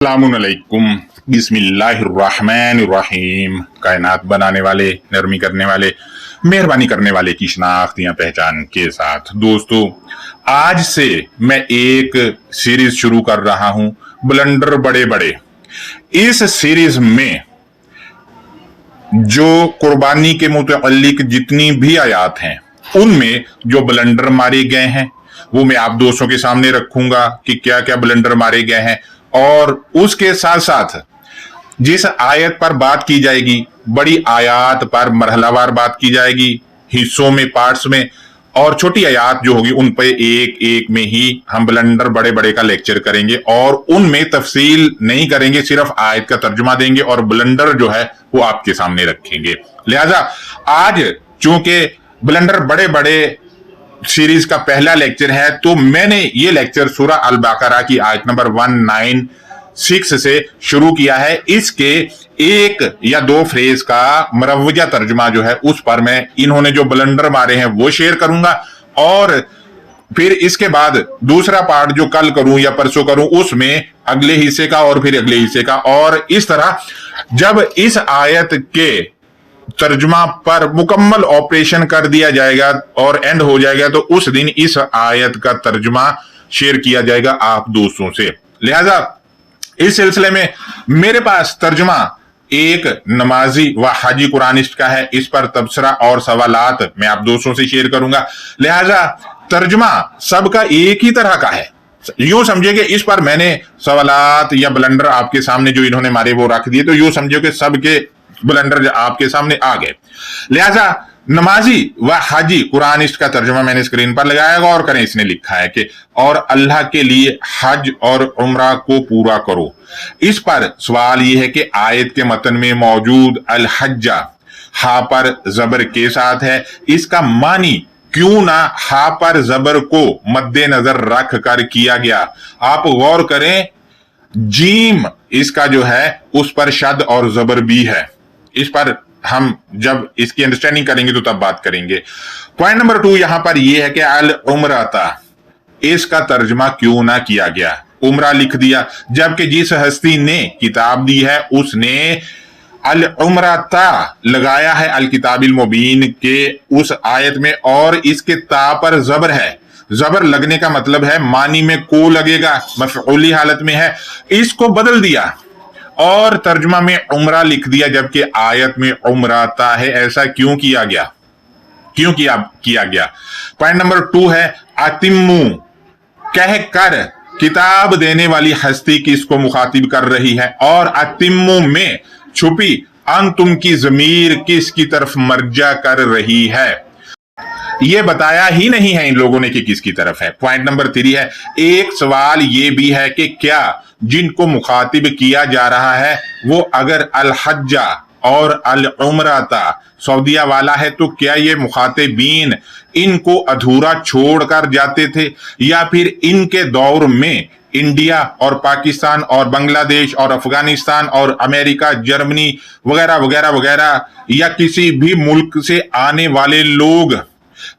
अस्सलामुअलैकुम बिस्मिल्लाहिर्रहमानिर्रहीम। कायनात बनाने वाले, नरमी करने वाले, मेहरबानी करने वाले की शनाख्त या पहचान के साथ दोस्तों, आज से मैं एक सीरीज शुरू कर रहा हूं, ब्लंडर बड़े बड़े। इस सीरीज में जो कुर्बानी के मुतअल्लिक जितनी भी आयात हैं, उनमें जो ब्लंडर मारे गए हैं वो मैं आप दोस्तों के सामने रखूंगा कि क्या क्या ब्लंडर मारे गए हैं, और उसके साथ साथ जिस आयत पर बात की जाएगी, बड़ी आयत पर मरहलावार बात की जाएगी, हिस्सों में, पार्ट्स में, और छोटी आयत जो होगी उन पे एक एक में ही हम ब्लंडर बड़े बड़े का लेक्चर करेंगे और उनमें तफसील नहीं करेंगे, सिर्फ आयत का तर्जुमा देंगे और ब्लंडर जो है वो आपके सामने रखेंगे। लिहाजा आज चूंकि ब्लंडर बड़े बड़े सीरीज का पहला लेक्चर है, तो मैंने ये लेक्चर सूरह अल बकरा की आयत नंबर 196 से शुरू किया है। इसके एक या दो फ्रेज का मरवजा तर्जुमा जो है उस पर मैं इन्होंने जो ब्लंडर मारे हैं वो शेयर करूंगा, और फिर इसके बाद दूसरा पार्ट जो कल करूं या परसों करूं उसमें अगले हिस्से का और फिर अगले हिस्से का, और इस तरह जब इस आयत के तर्जुमा पर मुकम्मल ऑपरेशन कर दिया जाएगा और एंड हो जाएगा, तो उस दिन इस आयत का तर्जुमा शेयर किया जाएगा आप दोस्तों से। लिहाजा इस सिलसिले में मेरे पास तर्जुमा एक नमाजी व हाजी कुरानिस्ट का है, इस पर तबसरा और सवालात मैं आप दोस्तों से शेयर करूंगा। लिहाजा तर्जुमा सबका एक ही तरह का है, यूं समझिए कि इस पर मैंने सवालात या ब्लंडर आपके सामने जो इन्होंने मारे वो रख दिए, तो यूं समझिए कि सबके ब्लंडर आपके सामने आ गए। लिहाजा नमाजी व हाजी कुरानिस्ट का तर्जुमा मैंने स्क्रीन पर लगाया, और करें, इसने लिखा है कि और अल्लाह के लिए हज और उम्रा को पूरा करो। इस पर सवाल यह है कि आयत के मतन में मौजूद अल हज्जा हा पर जबर के साथ है, इसका मानी क्यों ना हा पर जबर को मद्देनजर रख कर किया गया। आप गौर करें, जीम इसका जो है उस पर शद और जबर भी है। इस पर हम जब इसकी अंडरस्टैंडिंग करेंगे तो तब बात करेंगे। पॉइंट नंबर 2 यहां पर यह है कि अल उमराता, इसका तर्जुमा क्यों ना किया गया, उमरा लिख दिया, जबकि जिस हस्ती ने किताब दी है उसने अल उमराता लगाया है अल किताबिल मुबीन के उस आयत में, और इसके ता पर जबर है। जबर लगने का मतलब है मानी में को लगेगा, मफऊली हालत में है, इसको बदल दिया और तर्जुमा में उमरा लिख दिया, जबकि आयत में उमराता है। ऐसा क्यों किया गया, क्यों किया गया? पॉइंट नंबर 2 है अतिम्मू, कह कर किताब देने वाली हस्ती किसको मुखातिब कर रही है, और अतिम्मू में छुपी अंतुम की जमीर किसकी तरफ मर्जा कर रही है, ये बताया ही नहीं है इन लोगों ने कि किसकी तरफ है। पॉइंट नंबर 3 है, एक सवाल ये भी है कि क्या जिनको मुखातिब किया जा रहा है वो अगर अल हज्जा और अल उमराता सऊदिया वाला है, तो क्या ये मुखातिबीन इनको अधूरा छोड़ कर जाते थे, या फिर इनके दौर में इंडिया और पाकिस्तान और बांग्लादेश और अफगानिस्तान और अमेरिका, जर्मनी वगैरह वगैरह वगैरह या किसी भी मुल्क से आने वाले लोग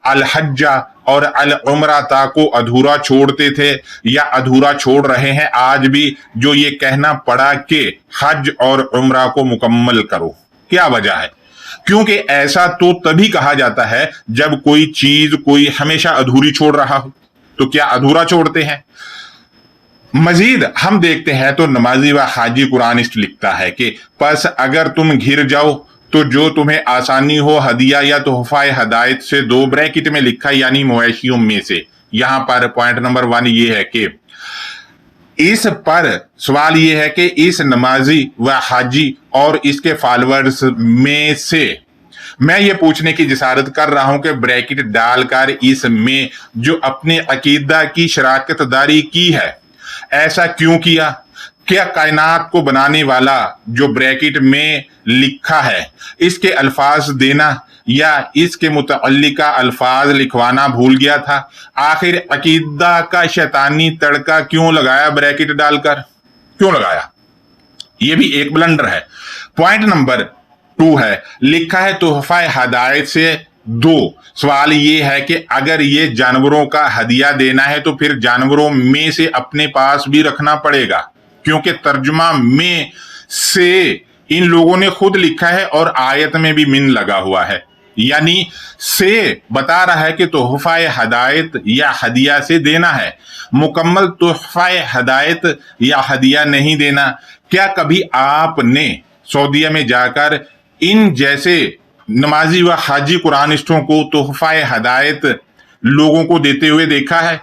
अल हज्जा और अल उमराता को अधूरा छोड़ते थे या अधूरा छोड़ रहे हैं आज भी, जो ये कहना पड़ा कि हज और उमरा को मुकम्मल करो? क्या वजह है? क्योंकि ऐसा तो तभी कहा जाता है जब कोई चीज कोई हमेशा अधूरी छोड़ रहा हो, तो क्या अधूरा छोड़ते हैं? मजीद हम देखते हैं तो नमाजी व हाजी कुरानिस्ट लिखता है कि बस अगर तुम घिर जाओ तो जो तुम्हें आसानी हो हदिया या तोहफा हदायत से दो, ब्रैकेट में लिखा यानी मवेशियों में से। यहां पर पॉइंट नंबर 1 ये है कि इस पर सवाल ये है कि इस नमाजी व हाजी और इसके फॉलोअर्स में से मैं ये पूछने की जिसारत कर रहा हूं कि ब्रैकेट डालकर इसमें जो अपने अकीदा की शराकत दारी की है, ऐसा क्यों किया? क्या कायनात को बनाने वाला जो ब्रैकेट में लिखा है इसके अल्फाज देना या इसके मुतअल्लिका अल्फाज लिखवाना भूल गया था? आखिर अकीदा का शैतानी तड़का क्यों लगाया, ब्रैकेट डालकर क्यों लगाया? यह भी एक ब्लंडर है। पॉइंट नंबर 2 है, लिखा है तोहफा हदायत से 2। सवाल ये है कि अगर ये जानवरों का हदिया देना है तो फिर जानवरों में से अपने पास भी रखना पड़ेगा। क्योंकि तर्जुमा में से इन लोगों ने खुद लिखा है और आयत में भी मिन लगा हुआ है, यानी से बता रहा है कि तोहफा हदायत या हदिया से देना है, मुकम्मल तोहफा हदायत या हदिया नहीं देना। क्या कभी आपने सऊदीया में जाकर इन जैसे नमाजी व हाजी कुरानिस्टों को तोहफा हदायत लोगों को देते हुए देखा है?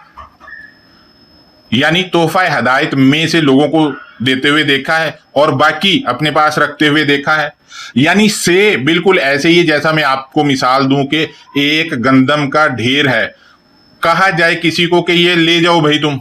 यानी तोहफा हदायत में से लोगों को देते हुए देखा है और बाकी अपने पास रखते हुए देखा है? यानी से बिल्कुल ऐसे ही, जैसा मैं आपको मिसाल दूं कि एक गंदम का ढेर है, कहा जाए किसी को कि ये ले जाओ भाई तुम,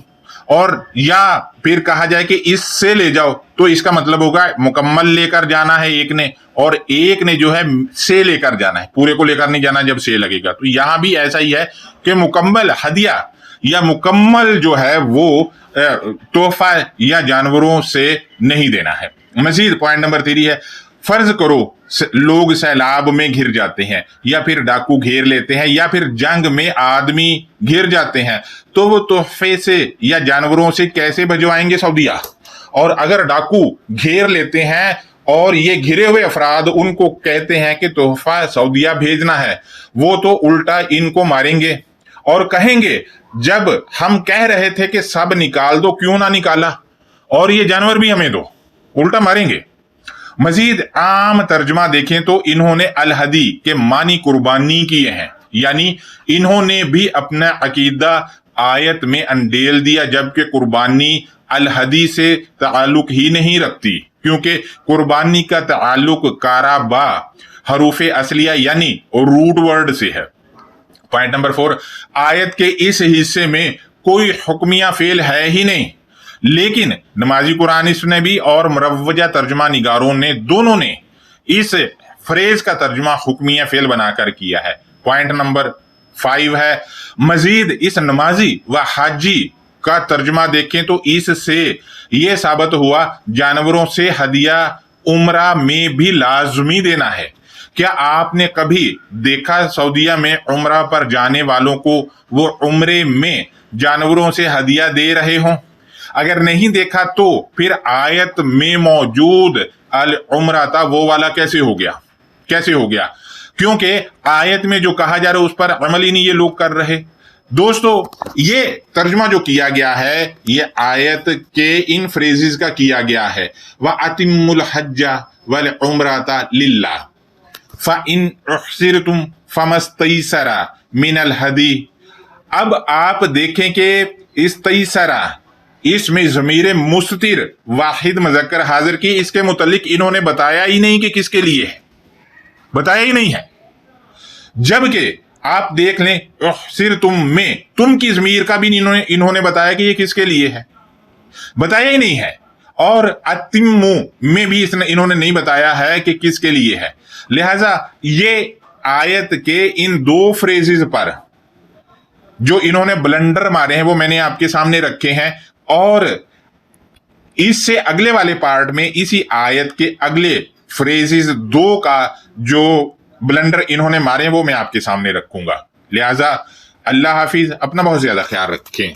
और या फिर कहा जाए कि इससे ले जाओ, तो इसका मतलब होगा मुकम्मल लेकर जाना है एक ने, और एक ने जो है से लेकर जाना है, पूरे को लेकर नहीं जाना जब से लगेगा। तो यहां भी ऐसा ही है कि मुकम्मल हदिया या मुकम्मल जो है वो तोहफा या जानवरों से नहीं देना है। मजीद पॉइंट नंबर 3 है, फर्ज करो लोग सैलाब में घिर जाते हैं या फिर डाकू घेर लेते हैं या फिर जंग में आदमी घिर जाते हैं, तो वो तोहफे से या जानवरों से कैसे भिजवाएंगे सऊदीया? और अगर डाकू घेर लेते हैं और ये घिरे हुए अफराद उनको कहते हैं कि तोहफा सऊदीया भेजना है, वो तो उल्टा इनको मारेंगे और कहेंगे जब हम कह रहे थे कि सब निकाल दो क्यों ना निकाला, और ये जानवर भी हमें दो, उल्टा मारेंगे। मजीद आम तर्जमा देखें तो इन्होंने अल-हदी के मानी कुर्बानी किए हैं, यानी इन्होंने भी अपना अकीदा आयत में अंडेल दिया, जबकि कुर्बानी अल-हदी से ताल्लुक ही नहीं रखती, क्योंकि कुर्बानी का ताल्लुक काराबा हरूफे असलिया यानी रूट वर्ड से है। पॉइंट नंबर 4, आयत के इस हिस्से में कोई हुक्मिया फेल है ही नहीं, लेकिन नमाजी कुरानिस्ट ने भी और मुरव्वजा तर्जुमा निगारों ने दोनों ने इस फ्रेज का तर्जुमा हुक्मिया फेल बनाकर किया है। पॉइंट नंबर 5 है, मजीद इस नमाजी व हाजी का तर्जुमा देखें तो इससे यह साबित हुआ जानवरों से हदिया उम्रा में भी लाजमी देना है। क्या आपने कभी देखा सऊदीया में उम्रा पर जाने वालों को वो उम्रे में जानवरों से हदिया दे रहे हों? अगर नहीं देखा तो फिर आयत में मौजूद अल उम्रा था वो वाला कैसे हो गया? क्योंकि आयत में जो कहा जा रहा है उस पर अमल ही नहीं ये लोग कर रहे। दोस्तों, ये तर्जुमा जो किया गया है ये आयत के इन फ्रेजेस का किया गया है, व अतिमुल हज्जा वल उम्रता लिल्लाह फ़इन उहसिरतुम फमस्तैसरा मिनल हदी। अब आप देखें कि इस तैसरा इसमें ज़मीर मुस्तिर वाहिद मुज़क्कर हाजिर की, इसके मुतल्लिक इन्होंने बताया ही नहीं कि किसके लिए है, बताया ही नहीं है। जबकि आप देख लें उहसिरतुम में तुम की ज़मीर का भी इन्होंने बताया कि ये किसके लिए है, बताया ही नहीं है। और अतिम्मु में भी इन्होंने नहीं बताया है कि किसके लिए है। लिहाजा ये आयत के इन 2 फ्रेजेस पर जो इन्होंने ब्लंडर मारे हैं वो मैंने आपके सामने रखे हैं, और इससे अगले वाले पार्ट में इसी आयत के अगले फ्रेजेस 2 का जो ब्लंडर इन्होंने मारे हैं वो मैं आपके सामने रखूंगा। लिहाजा अल्लाह हाफिज, अपना बहुत ज्यादा ख्याल रखें।